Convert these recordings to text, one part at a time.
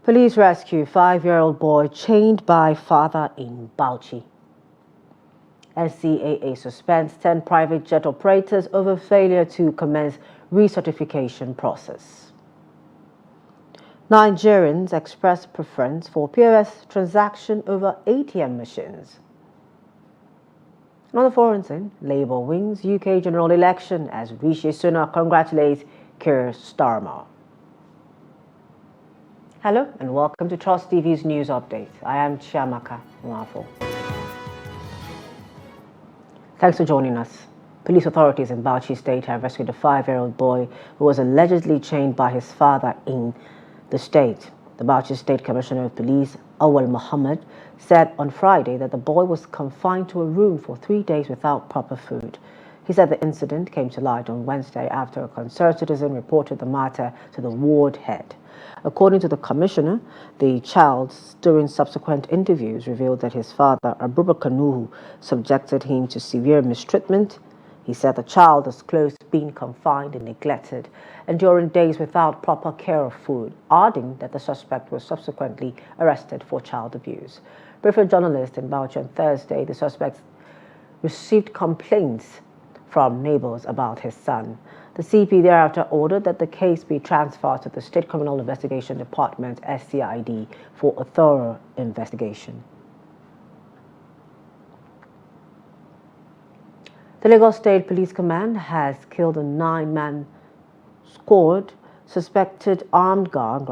Police rescue 5-year-old boy chained by father in Bauchi. NCAA suspends 10 private jet operators over failure to commence recertification process. Nigerians express preference for POS transaction over ATM machines. On the foreign scene, Labour wins UK general election as Rishi Sunak congratulates Keir Starmer. Hello and welcome to Trust TV's news update. I am Chiamaka Nwafo. Thanks for joining us. Police authorities in Bauchi State have rescued a 5-year-old boy who was allegedly chained by his father in the state. The Bauchi State Commissioner of Police, Awal Muhammad, said on Friday that the boy was confined to a room for 3 days without proper food. He said the incident came to light on Wednesday after a concerned citizen reported the matter to the ward head. According to the commissioner, the child, during subsequent interviews, revealed that his father, Abubakar Nuhu, subjected him to severe mistreatment. He said the child was close to being confined and neglected, enduring days without proper care of food, adding that the suspect was subsequently arrested for child abuse. Briefing journalists in Bauchi on Thursday, the suspect received complaints from neighbors about his son. The CP thereafter ordered that the case be transferred to the State Criminal Investigation Department, SCID, for a thorough investigation. The Lagos State Police Command has killed a 9-man squad suspected armed gang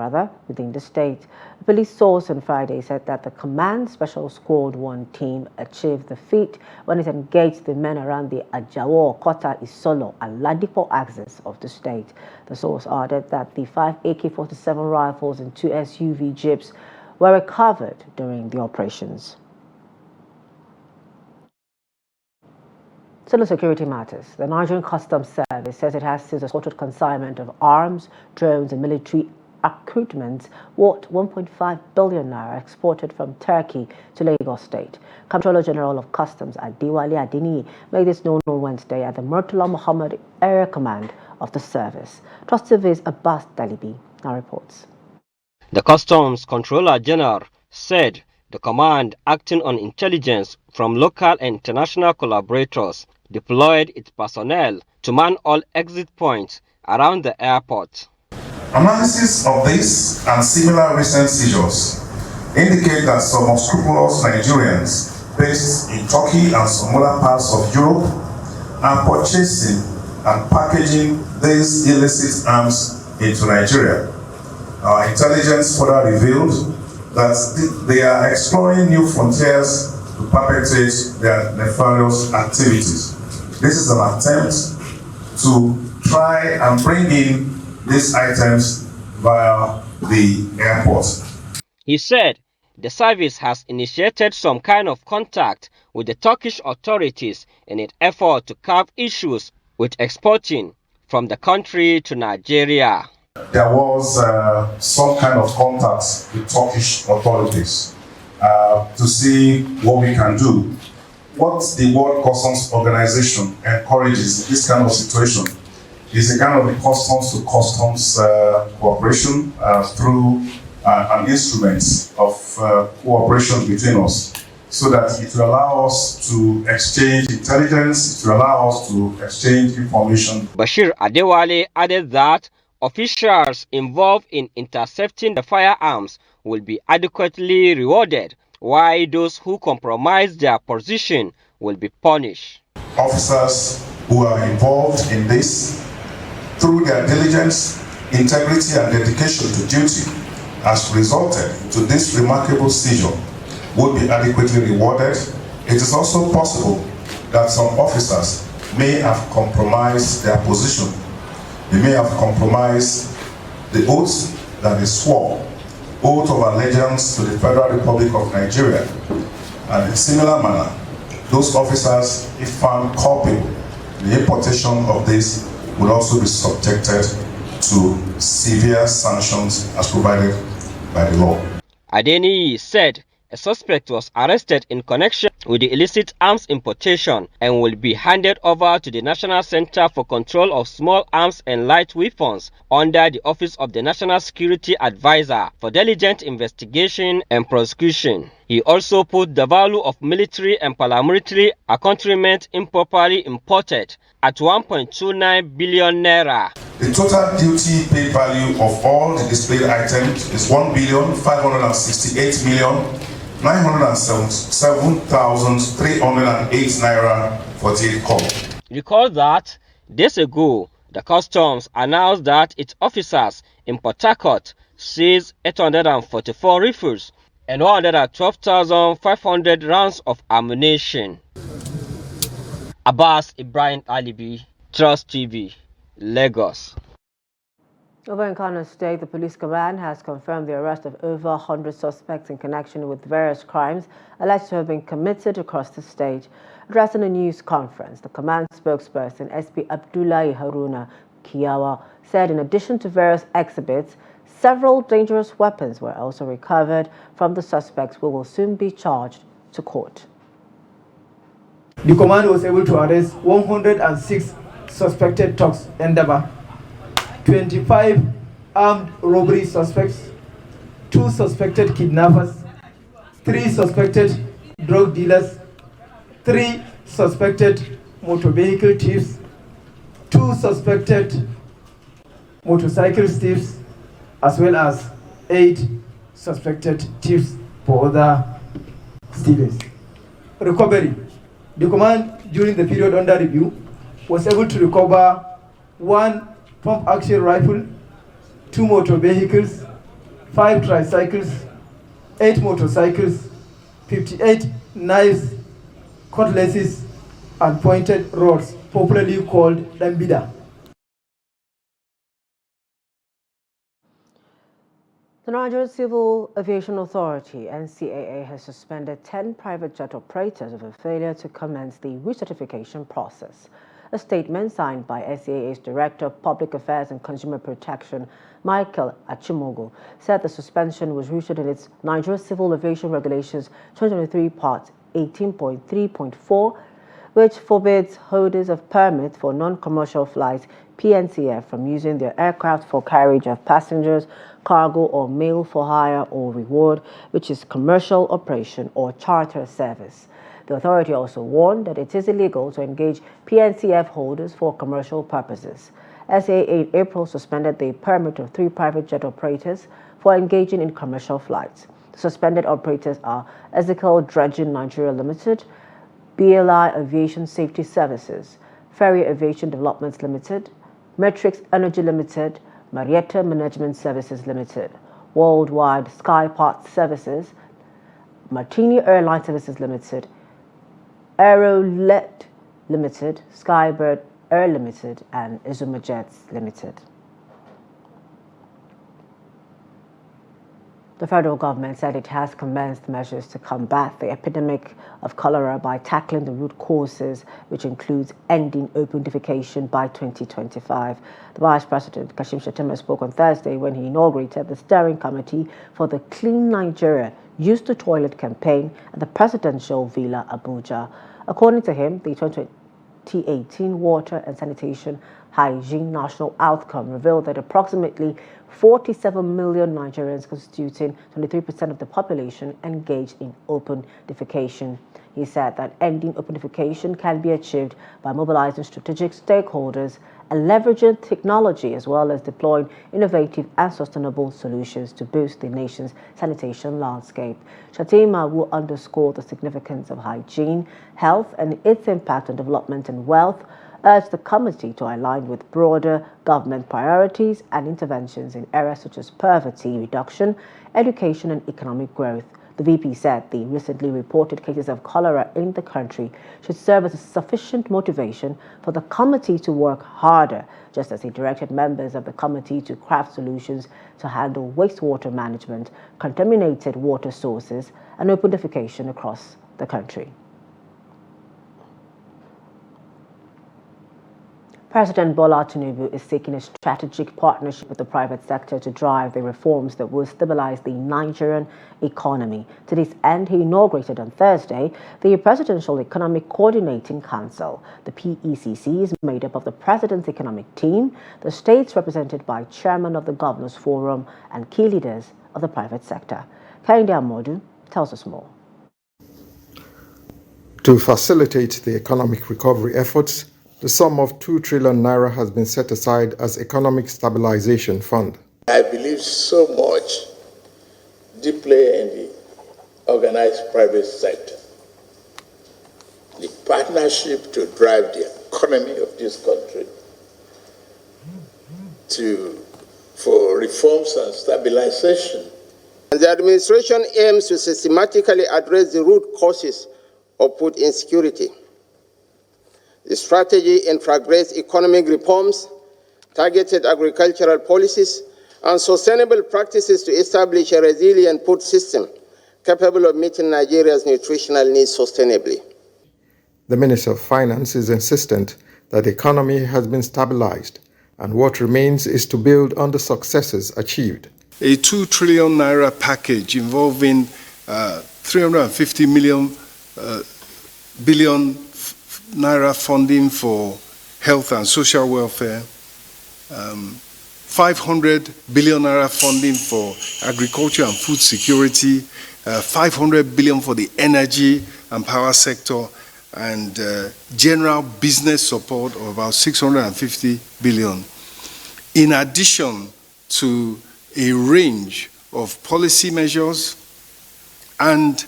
within the state. A police source on Friday said that the Command Special Squad 1 team achieved the feat when it engaged the men around the Ajawo, Kota, Isolo and Ladipo axis of the state. The source added that the 5 AK-47 rifles and 2 SUV jeeps were recovered during the operations. Still on security matters, the Nigerian Customs Service says it has seized a sorted consignment of arms, drones and military equipment worth 1.5 billion naira exported from Turkey to Lagos State. Comptroller General of Customs Adewale Adeniyi made this known on Wednesday at the Murtala Muhammad Area Command of the service. Trust TV's Abbas Dalibi now reports. The Customs Controller General said the command, acting on intelligence from local and international collaborators, deployed its personnel to man all exit points around the airport. Analysis of this and similar recent seizures indicate that some unscrupulous Nigerians based in Turkey and some other parts of Europe are purchasing and packaging these illicit arms into Nigeria. Our intelligence further revealed that they are exploring new frontiers to perpetrate their nefarious activities. This is an attempt to try and bring in these items via the airport. He said the service has initiated some kind of contact with the Turkish authorities in an effort to curb issues with exporting from the country to Nigeria. There was some kind of contact with Turkish authorities to see what we can do. What the World Customs Organization encourages in this kind of situation is a kind of a customs to customs cooperation through an instrument of cooperation between us, so that it will allow us to exchange intelligence, it will allow us to exchange information. Bashir Adewale added that officials involved in intercepting the firearms will be adequately rewarded, while those who compromise their position will be punished. Officers who are involved in this, through their diligence, integrity and dedication to duty, has resulted to this remarkable seizure, would be adequately rewarded. It is also possible that some officers may have compromised their position. They may have compromised the oath that they swore, oath of allegiance to the Federal Republic of Nigeria. And in a similar manner, those officers, if found culpable, the importation of this will also be subjected to severe sanctions as provided by the law. Adeniyi said A suspect was arrested in connection with the illicit arms importation and will be handed over to the National Center for Control of Small Arms and Light Weapons under the Office of the National Security Advisor for diligent investigation and prosecution. He also put the value of military and paramilitary accoutrement improperly imported at 1.29 billion naira. The total duty paid value of all the displayed items is 1,568,977,308 naira 48 kobo. Recall that days ago, the customs announced that its officers in Port Harcourt seized 844 rifles and 112,500 rounds of ammunition. Abbas Ibrahim Alibi, Trust TV, Lagos. Over in Kano State, the police command has confirmed the arrest of over 100 suspects in connection with various crimes alleged to have been committed across the state. Addressing a news conference, the command spokesperson, SP Abdullahi Haruna Kiyawa, said in addition to various exhibits, several dangerous weapons were also recovered from the suspects who will soon be charged to court. The command was able to arrest 106 suspected thugs and 25 armed robbery suspects, 2 suspected kidnappers, 3 suspected drug dealers, 3 suspected motor vehicle thieves, 2 suspected motorcycle thieves, as well as 8 suspected thieves for other stealings. Recovery. The command during the period under review was able to recover 1 pump-action rifle, 2 motor vehicles, 5 tricycles, 8 motorcycles, 58 knives, cutlasses, and pointed rods, popularly called dambida. The Nigerian Civil Aviation Authority, NCAA, has suspended 10 private jet operators over failure to commence the recertification process. A statement signed by NCAA's Director of Public Affairs and Consumer Protection, Michael Achimogo, said the suspension was rooted in its Nigeria Civil Aviation Regulations 2023 Part 18.3.4, which forbids holders of permits for non-commercial flights, PNCF, from using their aircraft for carriage of passengers, cargo, or mail for hire or reward, which is commercial operation or charter service. The authority also warned that it is illegal to engage PNCF holders for commercial purposes. SAA in April suspended the permit of 3 private jet operators for engaging in commercial flights. The suspended operators are Ezekiel Dredging Nigeria Limited, BLI Aviation Safety Services, Ferry Aviation Developments Limited, Matrix Energy Limited, Marietta Management Services Limited, Worldwide Sky Parts Services, Martini Airline Services Limited, Aerolet Limited, Skybird Air Limited, and Izuma Jets Limited. The federal government said it has commenced measures to combat the epidemic of cholera by tackling the root causes, which includes ending open defecation by 2025. The Vice President, Kashim Shettima, spoke on Thursday when he inaugurated the Steering Committee for the Clean Nigeria Use the Toilet campaign at the Presidential Villa, Abuja. According to him, the 2018 Water and Sanitation Hygiene National Outcome revealed that approximately 47 million Nigerians, constituting 23% of the population, engaged in open defecation. He said that ending open defecation can be achieved by mobilizing strategic stakeholders and leveraging technology, as well as deploying innovative and sustainable solutions to boost the nation's sanitation landscape. Shettima will underscore the significance of hygiene, health, and its impact on development and wealth, urged the committee to align with broader government priorities and interventions in areas such as poverty reduction, education, and economic growth. The VP said the recently reported cases of cholera in the country should serve as a sufficient motivation for the committee to work harder, just as he directed members of the committee to craft solutions to handle wastewater management, contaminated water sources, and open defecation across the country. President Bola Tinubu is seeking a strategic partnership with the private sector to drive the reforms that will stabilize the Nigerian economy. To this end, he inaugurated on Thursday the Presidential Economic Coordinating Council. The PECC is made up of the President's economic team, the states represented by Chairman of the Governors Forum, and key leaders of the private sector. Kehinde Amodu tells us more. To facilitate the economic recovery efforts, the sum of 2 trillion naira has been set aside as Economic Stabilization Fund. I believe so much deeply in the organized private sector. The partnership to drive the economy of this country for reforms and stabilization. And the administration aims to systematically address the root causes of food insecurity. The strategy integrates economic reforms, targeted agricultural policies, and sustainable practices to establish a resilient food system capable of meeting Nigeria's nutritional needs sustainably. The Minister of Finance is insistent that the economy has been stabilized, and what remains is to build on the successes achieved. A 2 trillion naira package involving 350 billion naira funding for health and social welfare, 500 billion naira funding for agriculture and food security, 500 billion for the energy and power sector, and general business support of about 650 billion. In addition to a range of policy measures and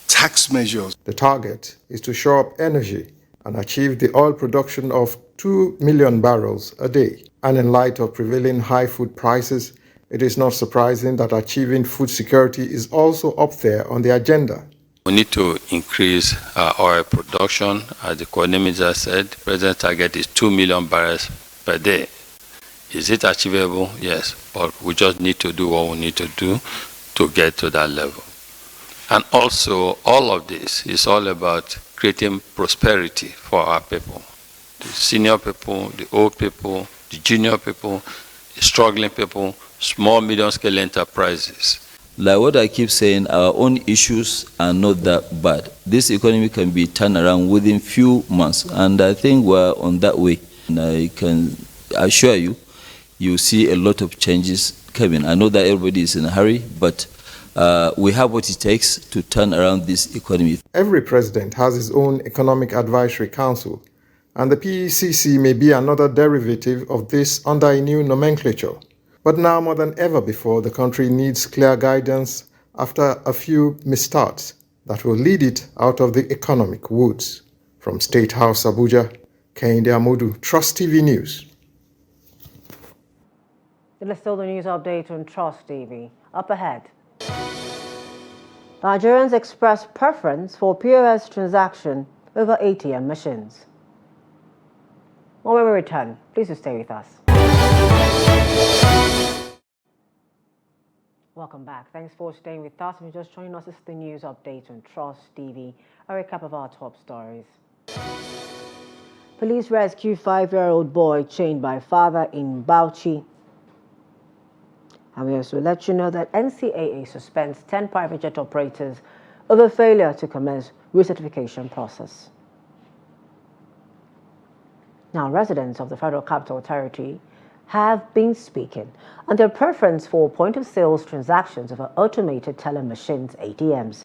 tax measures. The target is to shore up energy and achieve the oil production of 2 million barrels a day. And in light of prevailing high food prices, it is not surprising that achieving food security is also up there on the agenda. We need to increase our oil production. As the coordinator said, the present target is 2 million barrels per day. Is it achievable? Yes, but we just need to do what we need to do to get to that level. And also, all of this is all about creating prosperity for our people. The senior people, the old people, the junior people, the struggling people, small, medium-scale enterprises. Like what I keep saying, our own issues are not that bad. This economy can be turned around within few months, and I think we're on that way. And I can assure you, you see a lot of changes coming. I know that everybody is in a hurry, but we have what it takes to turn around this economy. Every president has his own Economic Advisory Council, and the PECC may be another derivative of this under a new nomenclature. But now more than ever before, the country needs clear guidance after a few misstarts that will lead it out of the economic woods. From State House, Abuja, Kehinde Amodu, Trust TV News. It is still the news update on Trust TV. Up ahead. Nigerians express preference for POS transaction over ATM machines. When we return, please stay with us. Welcome back. Thanks for staying with us. If you're just joining us, this is the news update on Trust TV. A recap of our top stories. Police rescue 5-year-old boy chained by father in Bauchi. And we also let you know that NCAA suspends 10 private jet operators over failure to commence recertification process. Now, residents of the Federal Capital Territory have been speaking on their preference for point-of-sales transactions over automated teller machines, ATMs.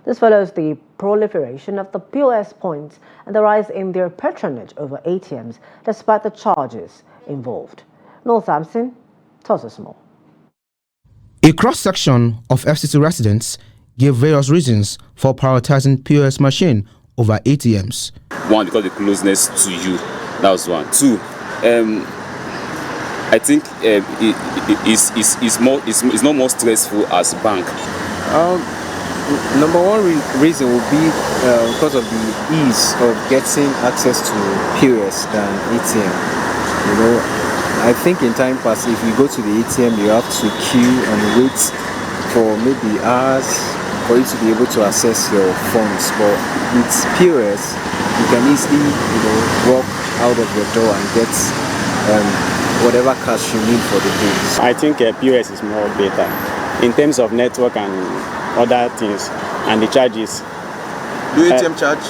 This follows the proliferation of the POS points and the rise in their patronage over ATMs, despite the charges involved. Noel Sampson tells us more. A cross-section of FCC residents gave various reasons for prioritizing POS machine over ATMs. One, because the closeness to you, that was one. Two, I think it's not more stressful as bank. Number one reason would be because of the ease of getting access to POS than ATM. You know, I think in time past, if you go to the ATM, you have to queue and wait for maybe hours for you to be able to access your funds. But with POS, you can easily, walk out of your door and get whatever cash you need for the day. I think POS is more better in terms of network and other things and the charges. Do ATM charge?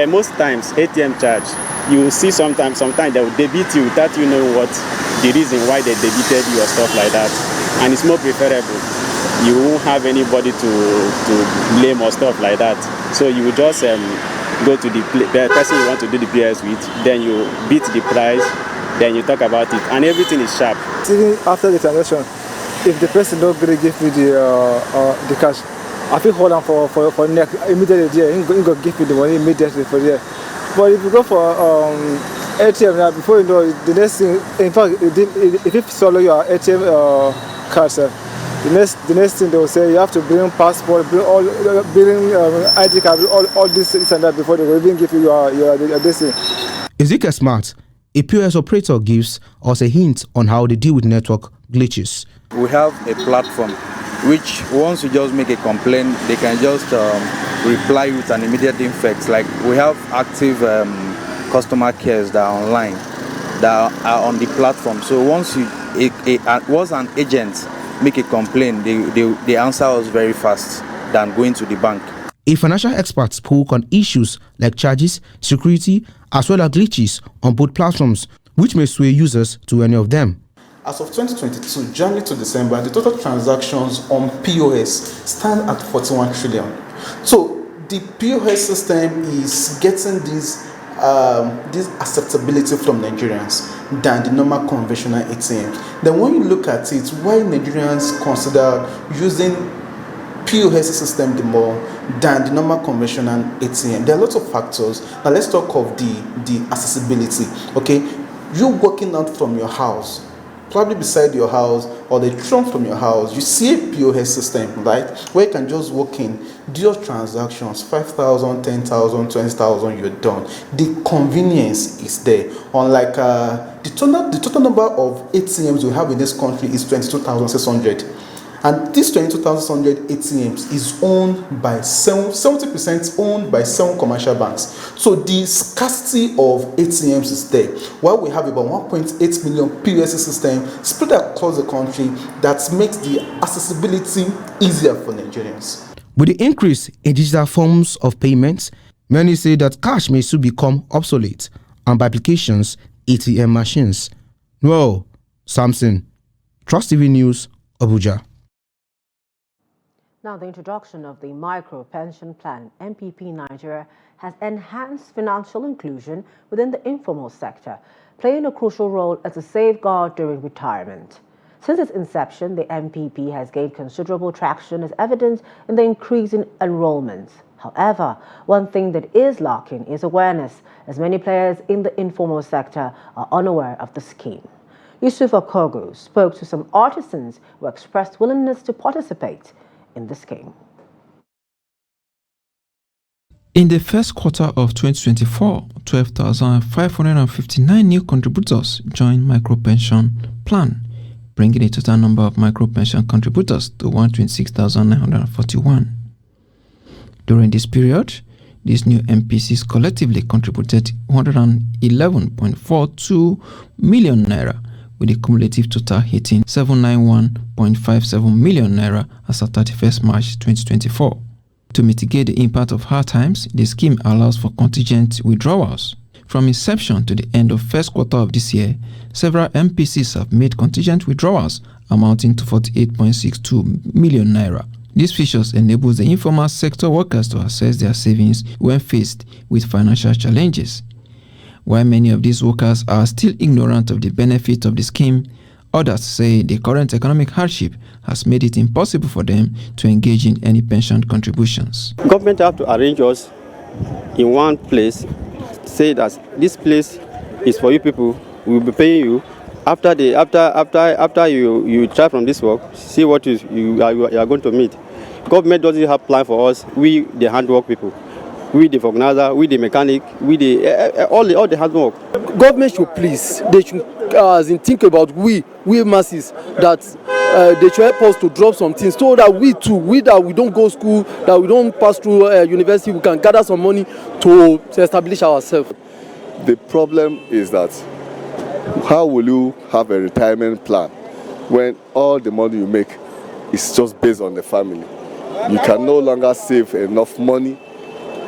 Most times ATM charge. You will see sometimes they will debit you without you knowing what the reason why they debited you or stuff like that. And it's more preferable. You won't have anybody to blame or stuff like that. So you will just go to the person you want to do the PS with, then you beat the price, then you talk about it, and everything is sharp. Even after the transaction, if the person don't really give me the cash, I feel hold on for next immediately. Yeah, he go give me the money immediately for there. But if you go for ATM now, before you know the next thing, in fact, if you swallow your ATM card, sir, the next thing they will say you have to bring passport, bring ID card, all this and that before they will even give you your this thing. Ezekiel Smart, a POS operator, gives us a hint on how they deal with network glitches. We have a platform which once you just make a complaint, they can just reply with an immediate effect. Like we have active customer cares that are online, that are on the platform. So once once an agent make a complaint, they answer us very fast than going to the bank. A financial expert spoke on issues like charges, security, as well as glitches on both platforms, which may sway users to any of them. As of 2022, January to December, the total transactions on POS stand at 41 trillion. So the POS system is getting this acceptability from Nigerians than the normal conventional ATM. Then when you look at it, why Nigerians consider using POS system the more than the normal conventional ATM? There are lots of factors. Now let's talk of the accessibility. Okay, you're walking out from your house, probably beside your house or the trunk from your house, you see a POS system, right, where you can just walk in, do your transactions, 5,000, 10,000, 20,000, you're done. The convenience is there. Unlike the total number of ATMs we have in this country is 22,600. And this 22,600 ATMs is owned by 70% owned by 7 commercial banks. So the scarcity of ATMs is there. While we have about 1.8 million POS systems spread across the country, that makes the accessibility easier for Nigerians. With the increase in digital forms of payments, many say that cash may soon become obsolete, and by applications, ATM machines. Well, Samson, Trust TV News, Abuja. Now, the introduction of the Micro Pension Plan, MPP Nigeria, has enhanced financial inclusion within the informal sector, playing a crucial role as a safeguard during retirement. Since its inception, the MPP has gained considerable traction as evidenced in the increase in enrollments. However, one thing that is lacking is awareness, as many players in the informal sector are unaware of the scheme. Yusuf Okogu spoke to some artisans who expressed willingness to participate in the scheme. In the first quarter of 2024, 12,559 new contributors joined Micro Pension Plan, bringing the total number of micro pension contributors to 126,941. During this period, these new MPCs collectively contributed 111.42 million naira, with a cumulative total hitting 791.57 million naira as of 31st March 2024. To mitigate the impact of hard times, the scheme allows for contingent withdrawals. From inception to the end of first quarter of this year, several MPCs have made contingent withdrawals amounting to 48.62 million naira. These features enables the informal sector workers to access their savings when faced with financial challenges. While many of these workers are still ignorant of the benefit of the scheme, others say the current economic hardship has made it impossible for them to engage in any pension contributions. Government have to arrange us in one place, say that this place is for you people, we will be paying you. After you try from this work, see what you are going to meet. Government doesn't have plan for us, we the handwork people. We the organizer, we the mechanic, we the all the hard work. Government should please, they should think about we masses, that they should help us to drop some things so that we don't go school, that we don't pass through university, we can gather some money to establish ourselves. The problem is that how will you have a retirement plan when all the money you make is just based on the family? You can no longer save enough money,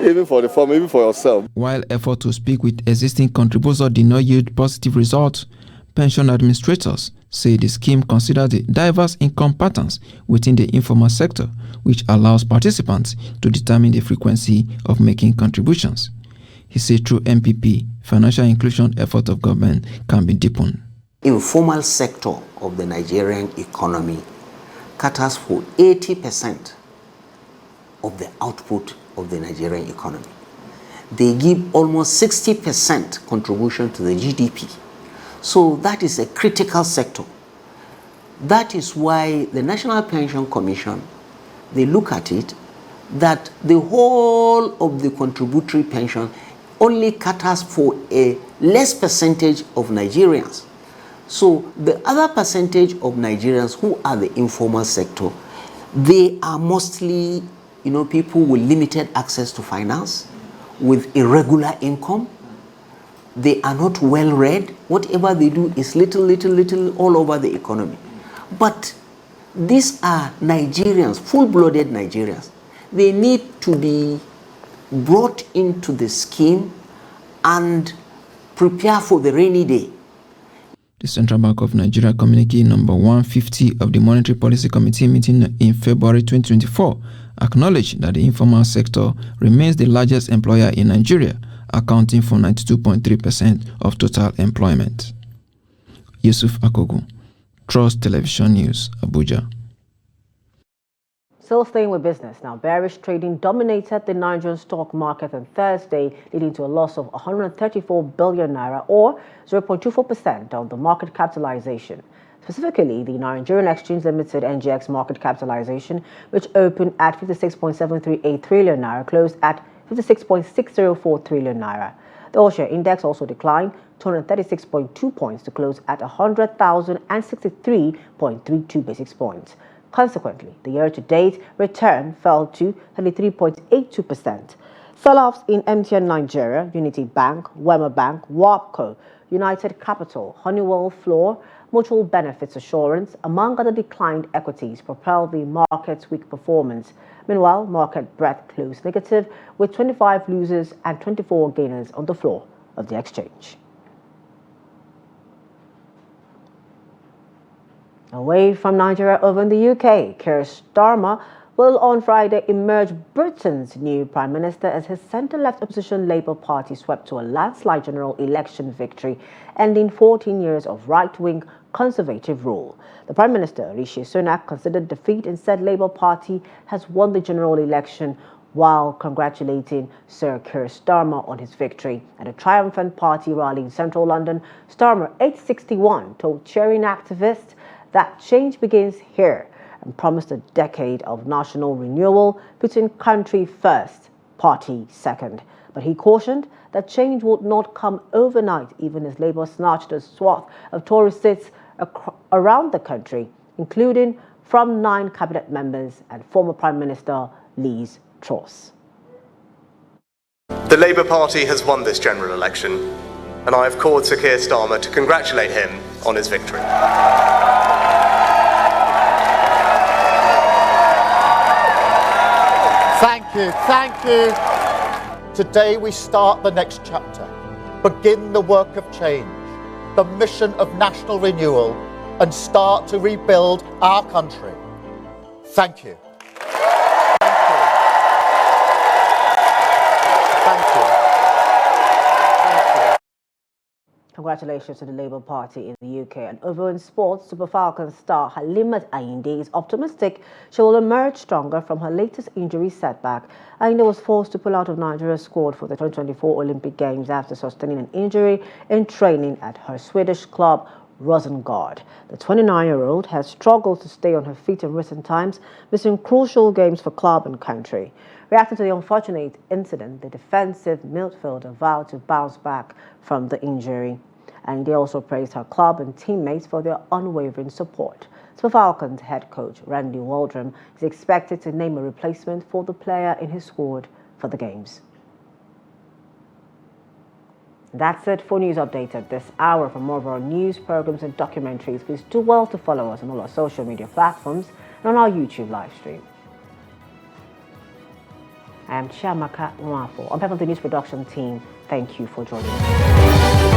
even for the family, even for yourself. While effort to speak with existing contributors did not yield positive results, pension administrators say the scheme considers the diverse income patterns within the informal sector, which allows participants to determine the frequency of making contributions. He said through MPP, financial inclusion effort of government can be deepened. Informal sector of the Nigerian economy caters for 80% of the output of the Nigerian economy. They give almost 60% contribution to the GDP. So that is a critical sector. That is why the National Pension Commission, they look at it that the whole of the contributory pension only caters for a less percentage of Nigerians. So the other percentage of Nigerians who are the informal sector, they are mostly, people with limited access to finance, with irregular income. They are not well read. Whatever they do is little all over the economy. But these are Nigerians, full-blooded Nigerians. They need to be brought into the scheme and prepare for the rainy day. The Central Bank of Nigeria communique number 150 of the Monetary Policy Committee meeting in February 2024 acknowledged that the informal sector remains the largest employer in Nigeria, accounting for 92.3% of total employment. Yusuf Akogu, Trust Television News, Abuja. Still staying with business now, bearish trading dominated the Nigerian stock market on Thursday, leading to a loss of 134 billion naira or 0.24% of the market capitalization. Specifically, the Nigerian Exchange Limited NGX market capitalization, which opened at 56.738 trillion naira, closed at 56.604 trillion naira. The all-share index also declined 236.2 points to close at 100,063.32 basis points. Consequently, the year-to-date return fell to 33.82%. Sell-offs in MTN Nigeria, Unity Bank, Wema Bank, WAPCO, United Capital, Honeywell Floor, Mutual Benefits Assurance, among other declined equities, propelled the market's weak performance. Meanwhile, market breadth closed negative, with 25 losers and 24 gainers on the floor of the exchange. Away from Nigeria, over in the UK, Keir Starmer will on Friday emerge Britain's new Prime Minister as his centre-left opposition Labour Party swept to a landslide general election victory, ending 14 years of right-wing Conservative rule. The Prime Minister, Rishi Sunak, considered defeat and said Labour Party has won the general election, while congratulating Sir Keir Starmer on his victory. At a triumphant party rally in central London, Starmer, 861, told cheering activists that change begins here and promised a decade of national renewal, putting country first, party second. But he cautioned that change would not come overnight, even as Labour snatched a swath of Tory seats around the country, including from 9 cabinet members and former Prime Minister Liz Truss. The Labour Party has won this general election, and I have called Sir Keir Starmer to congratulate him on his victory. Thank you. Today we start the next chapter, begin the work of change, the mission of national renewal, and start to rebuild our country. Thank you. Congratulations to the Labour Party in the UK. And over in sports, Super Falcons star Halimat Ayinde is optimistic she will emerge stronger from her latest injury setback. Ayinde was forced to pull out of Nigeria's squad for the 2024 Olympic Games after sustaining an injury in training at her Swedish club Rosengård. The 29-year-old has struggled to stay on her feet in recent times, missing crucial games for club and country. Reacting to the unfortunate incident, the defensive midfielder vowed to bounce back from the injury. And they also praised her club and teammates for their unwavering support. Super Falcons head coach Randy Waldrum is expected to name a replacement for the player in his squad for the Games. That's it for News Update at this hour. For more of our news, programs and documentaries, please do well to follow us on all our social media platforms and on our YouTube live stream. I am Chiamaka Nwafo. On behalf of the news production team, thank you for joining us.